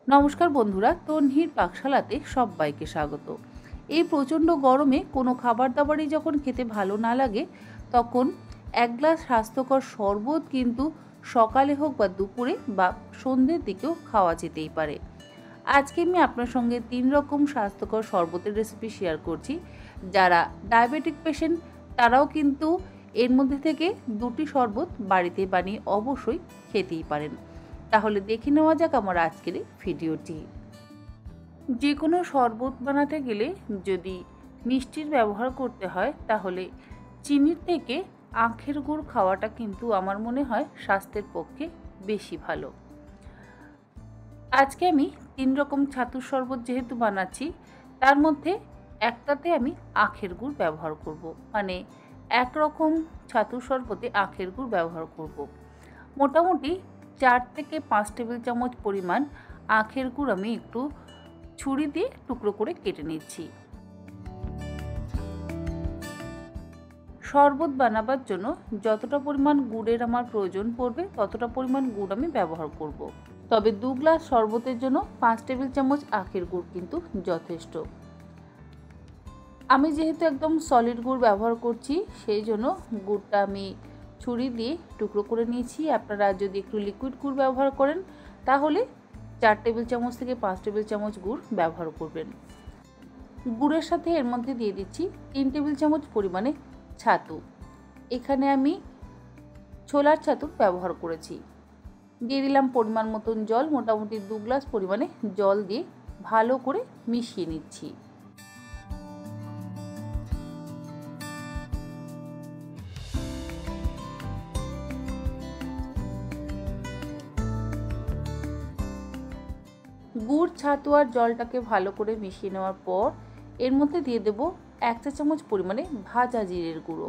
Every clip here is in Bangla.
নমস্কার বন্ধুরা, তন্হির পাকশালাতে সবাইকে স্বাগত। এই প্রচণ্ড গরমে কোনো খাবার দাবারই যখন খেতে ভালো না লাগে, তখন এক গ্লাস স্বাস্থ্যকর শরবত কিন্তু সকালে হোক বা দুপুরে বা সন্ধ্যের দিকেও খাওয়া যেতেই পারে। আজকে আমি আপনার সঙ্গে 3 রকম স্বাস্থ্যকর শরবতের রেসিপি শেয়ার করছি। যারা ডায়াবেটিক পেশেন্ট তারাও কিন্তু এর মধ্যে থেকে 2টি শরবত বাড়িতে বানিয়ে অবশ্যই খেতেই পারেন। তাহলে দেখে নেওয়া যাক আমার আজকের এই ভিডিওটি। যে কোনো শরবত বানাতে গেলে যদি মিষ্টির ব্যবহার করতে হয়, তাহলে চিনির থেকে আখের গুড় খাওয়াটা কিন্তু আমার মনে হয় স্বাস্থ্যের পক্ষে বেশি ভালো। আজকে আমি 3 রকম ছাতুর শরবত যেহেতু বানাচ্ছি, তার মধ্যে একটাতে আমি আখের গুড় ব্যবহার করব। মানে এক রকম ছাতুর শরবতে আখের গুড় ব্যবহার করব। মোটামুটি 4 থেকে 5 টেবিল চামচ পরিমাণ আখের গুড় আমি একটু ছুরি দিয়ে টুকরো করে কেটে নিচ্ছি। শরবত বানাবার জন্য যতটা পরিমাণ গুড়ের আমার প্রয়োজন পড়বে ততটা পরিমাণ গুড় আমি ব্যবহার করব। তবে 2 গ্লাস শরবতের জন্য 5 টেবিল চামচ আখের গুড় কিন্তু যথেষ্ট। আমি যেহেতু একদম সলিড গুড় ব্যবহার করছি, সেই জন্য গুড়টা আমি ছুরি দিয়ে টুকরো করে নিয়েছি। আপনারা যদি একটু লিকুইড গুড় ব্যবহার করেন তাহলে 4 টেবিল চামচ থেকে 5 টেবিল চামচ গুড় ব্যবহার করবেন। গুড়ের সাথে এর মধ্যে দিয়ে দিচ্ছি 3 টেবিল চামচ পরিমাণে ছাতু। এখানে আমি ছোলার ছাতু ব্যবহার করেছি। দিয়ে দিলাম পরিমাণ মতন জল, মোটামুটি 2 গ্লাস পরিমাণে জল দিয়ে ভালো করে মিশিয়ে নিচ্ছি। গুড়, ছাতু আর জলটাকে ভালো করে মিশিয়ে নেওয়ার পর এর মধ্যে দিয়ে দেব 1 চা চামচ পরিমাণে ভাজা জিরের গুঁড়ো।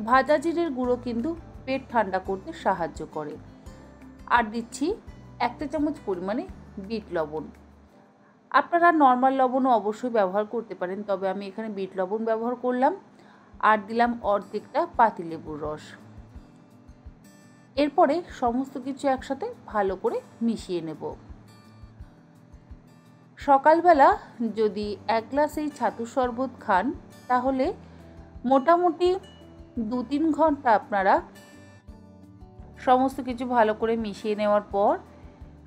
ভাজা জিরের গুঁড়ো কিন্তু পেট ঠান্ডা করতে সাহায্য করে। আর দিচ্ছি 1 চা চামচ পরিমাণে বিট লবণ। আপনারা নর্মাল লবণও অবশ্যই ব্যবহার করতে পারেন, তবে আমি এখানে বিট লবণ ব্যবহার করলাম। আর দিলাম অর্ধেকটা পাতিলেবুর রস। এরপরে সমস্ত কিছু একসাথে ভালো করে মিশিয়ে নেব। সকালবেলা যদি 1 গ্লাস এই ছাতুর শরবত খান, তাহলে মোটামুটি 2-3 ঘন্টা আপনারা সমস্ত কিছু ভালো করে মিশিয়ে নেওয়ার পর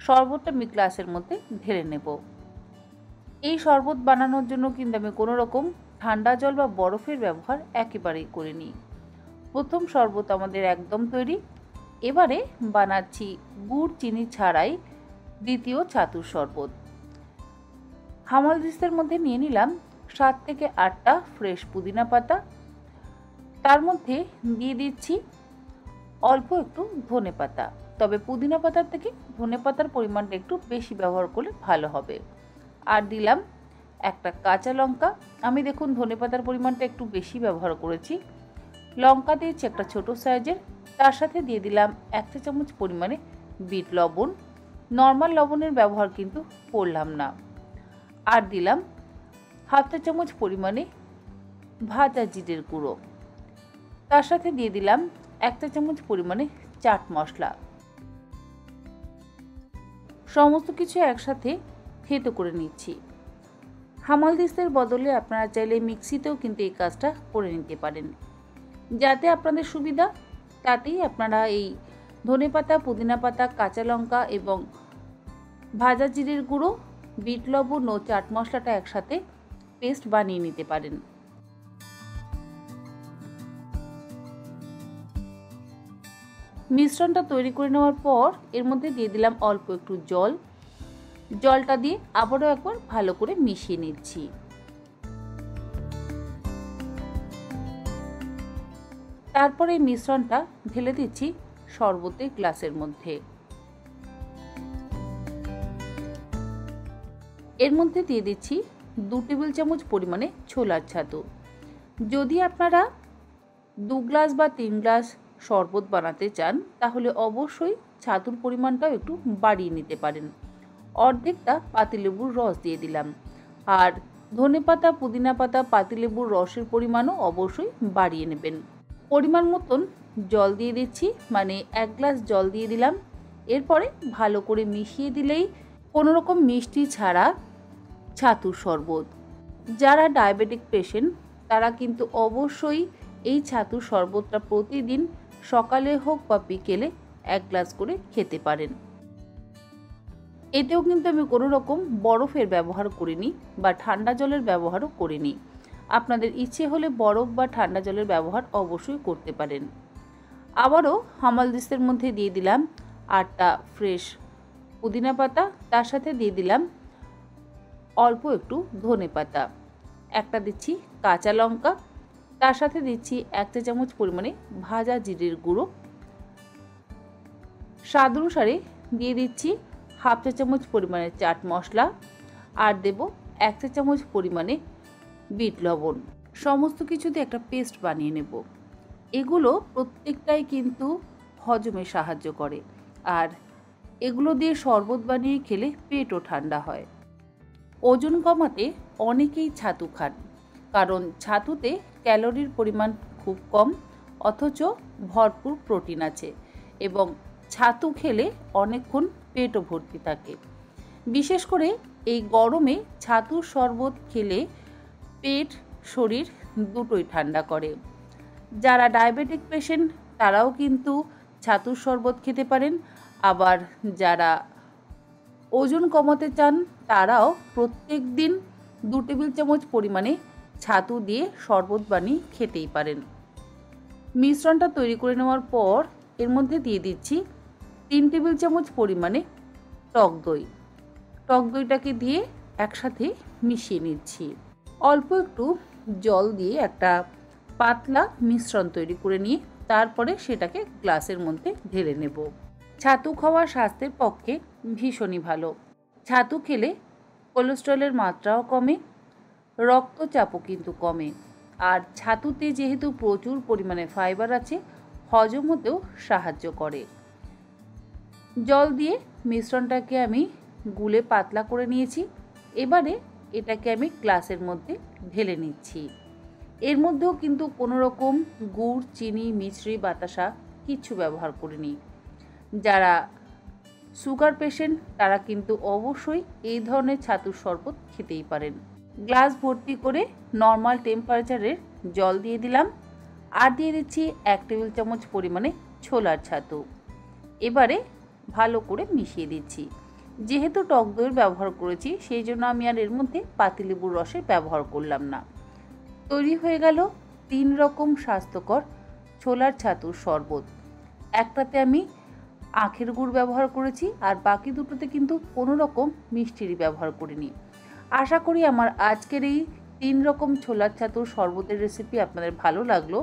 শরবতটা আমি গ্লাসের মধ্যে ঢেলে নেব। এই শরবত বানানোর জন্য কিন্তু আমি কোনো রকম ঠান্ডা জল বা বরফের ব্যবহার একেবারেই করিনি। প্রথম শরবত আমাদের একদম তৈরি। এবারে বানাচ্ছি গুড় চিনি ছাড়াই দ্বিতীয় ছাতুর শরবত। হামাল দিস্তের মধ্যে নিয়ে নিলাম 7 থেকে 8টা ফ্রেশ পুদিনা পাতা। তার মধ্যে দিয়ে দিচ্ছি অল্প একটু ধনে পাতা, তবে পুদিনা পাতার থেকে ধনে পাতার পরিমাণটা একটু বেশি ব্যবহার করলে ভালো হবে। আর দিলাম একটা কাঁচা লঙ্কা। আমি দেখুন ধনে পাতার পরিমাণটা একটু বেশি ব্যবহার করেছি। লঙ্কা দিয়েছি একটা ছোট সাইজের। তার সাথে দিয়ে দিলাম 1 চা চামচ পরিমাণে বিট লবণ। নর্মাল লবণের ব্যবহার কিন্তু করলাম না। আর দিলাম হাফ চা চামচ পরিমাণে ভাজা জিরের গুঁড়ো। তার সাথে দিয়ে দিলাম 1 চা চামচ পরিমাণে চাট মশলা। সমস্ত কিছু একসাথে থেতো করে নিচ্ছি। হামাল দিস্তের বদলে আপনারা চাইলে মিক্সিতেও কিন্তু এই কাজটা করে নিতে পারেন। যাতে আপনাদের সুবিধা, তাতেই আপনারা এই ধনেপাতা, পুদিনা পাতা, কাঁচা লঙ্কা এবং ভাজা জিরের গুঁড়ো, বিট লবণ ও চাট মশলাটা একসাথে পেস্ট বানিয়ে নিতে পারেন। মিশ্রণটা তৈরি করে নেওয়ার পর এর মধ্যে দিয়ে দিলাম অল্প একটু জল। জলটা দিয়ে আবারও একবার ভালো করে মিশিয়ে নিচ্ছি। তারপরে এই মিশ্রণটা ঢেলে দিচ্ছি শরবতের গ্লাসের মধ্যে। এর মধ্যে দিয়ে দিচ্ছি 2 টেবিল চামচ পরিমাণে ছোলার ছাতু। যদি আপনারা 2 গ্লাস বা 3 গ্লাস শরবত বানাতে চান, তাহলে অবশ্যই ছাতুর পরিমাণটাও একটু বাড়িয়ে নিতে পারেন। অর্ধেকটা পাতিলেবুর রস দিয়ে দিলাম। আর ধনেপাতা, পুদিনা পাতা, পাতিলেবুর রসের পরিমাণও অবশ্যই বাড়িয়ে নেবেন। পরিমাণ মতন জল দিয়ে দিচ্ছি, মানে 1 গ্লাস জল দিয়ে দিলাম। এরপরে ভালো করে মিশিয়ে দিলেই কোনো রকম মিষ্টি ছাড়া ছাতুর শরবত। যারা ডায়াবেটিক পেশেন্ট তারা কিন্তু অবশ্যই এই ছাতুর শরবতটা প্রতিদিন সকালে হোক বা বিকেলে 1 গ্লাস করে খেতে পারেন। এতেও কিন্তু আমি কোনো রকম বরফের ব্যবহার করিনি বা ঠান্ডা জলের ব্যবহারও করিনি। আপনাদের ইচ্ছে হলে বরফ বা ঠান্ডা জলের ব্যবহার অবশ্যই করতে পারেন। আবারও হামালদিস্তের মধ্যে দিয়ে দিলাম 8টা ফ্রেশ পুদিনা পাতা, তার সাথে দিয়ে দিলাম অল্প একটু ধনে পাতা, একটা দিচ্ছি কাঁচা লঙ্কা, তার সাথে দিচ্ছি 1 চা চামচ পরিমাণে ভাজা জিরের গুঁড়ো, স্বাদ অনুসারে দিয়ে দিচ্ছি 1/2 চা চামচ পরিমাণে চাট মশলা, আর দেব 1 চা চামচ পরিমাণে বিট লবণ। সমস্ত কিছু দিয়ে একটা পেস্ট বানিয়ে নেব। এগুলো প্রত্যেকটাই কিন্তু হজমে সাহায্য করে, আর এগুলো দিয়ে শরবত বানিয়ে খেলে পেটও ঠান্ডা হয়। ওজন কমাতে অনেকেই ছাতু খান, কারণ ছাতুতে ক্যালোরির পরিমাণ খুব কম অথচ ভরপুর প্রোটিন আছে এবং ছাতু খেলে অনেকক্ষণ পেটও ভর্তি থাকে। বিশেষ করে এই গরমে ছাতুর শরবত খেলে পেট শরীর দুটোই ঠান্ডা করে। যারা ডায়াবেটিক পেশেন্ট তারাও কিন্তু ছাতুর শরবত খেতে পারেন, আবার যারা ওজন কমাতে চান তারাও প্রত্যেক দিন 2 টেবিল চামচ পরিমাণে ছাতু দিয়ে শরবত বানিয়ে খেতেই পারেন। মিশ্রণটা তৈরি করে নেওয়ার পর এর মধ্যে দিয়ে দিচ্ছি 3 টেবিল চামচ পরিমাণে টক দই। টক দইটাকে দিয়ে একসাথে মিশিয়ে নিচ্ছি। অল্প একটু জল দিয়ে একটা পাতলা মিশ্রণ তৈরি করে নিয়ে তারপরে সেটাকে গ্লাসের মধ্যে ঢেলে নেব। ছাতু খাওয়া স্বাস্থ্যের পক্ষে ভীষণই ভালো। ছাতু খেলে কোলেস্টেরলের মাত্রাও কমে, রক্তচাপও কিন্তু কমে, আর ছাতুতে যেহেতু প্রচুর পরিমাণে ফাইবার আছে হজম হতেও সাহায্য করে। জল দিয়ে মিশ্রণটাকে আমি গুলে পাতলা করে নিয়েছি। এবারে এটাকে আমি গ্লাসের মধ্যে ঢেলে নিচ্ছি। এর মধ্যেও কিন্তু কোনো রকম গুড়, চিনি, মিছরি, বাতাসা কিছু ব্যবহার করিনি। যারা সুগার পেশেন্ট তারা কিন্তু অবশ্যই এই ধরনের ছাতুর শরবত খেতেই পারেন। গ্লাস ভর্তি করে নর্মাল টেম্পারেচারের জল দিয়ে দিলাম, আর দিয়ে দিচ্ছি 1 টেবিল চামচ পরিমাণে ছোলার ছাতু। এবারে ভালো করে মিশিয়ে দিচ্ছি। যেহেতু টক দইয়ের ব্যবহার করেছি সেই জন্য আমি আর এর মধ্যে পাতিলেবুর রসের ব্যবহার করলাম না। তৈরি হয়ে গেল 3 রকম স্বাস্থ্যকর ছোলার ছাতুর শরবত। একটাতে আমি আখের গুড় ব্যবহার করেছি আর বাকি দুটোতে কিন্তু কোনো রকম মিষ্টিরই ব্যবহার করিনি। আশা করি আমার আজকের এই 3 রকম ছোলার ছাতুর শরবতের রেসিপি আপনাদের ভালো লাগলো।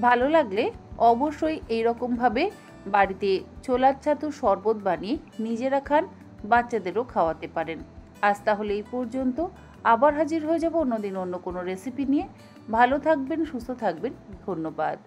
ভালো লাগলে অবশ্যই এই রকমভাবে বাড়িতে ছোলার ছাতুর শরবত বানিয়ে নিজেরা খান, বাচ্চাদেরও খাওয়াতে পারেন। আজ তাহলে এই পর্যন্ত। আবার হাজির হয়ে যাব অন্যদিন অন্য কোনো রেসিপি নিয়ে। ভালো থাকবেন, সুস্থ থাকবেন। ধন্যবাদ।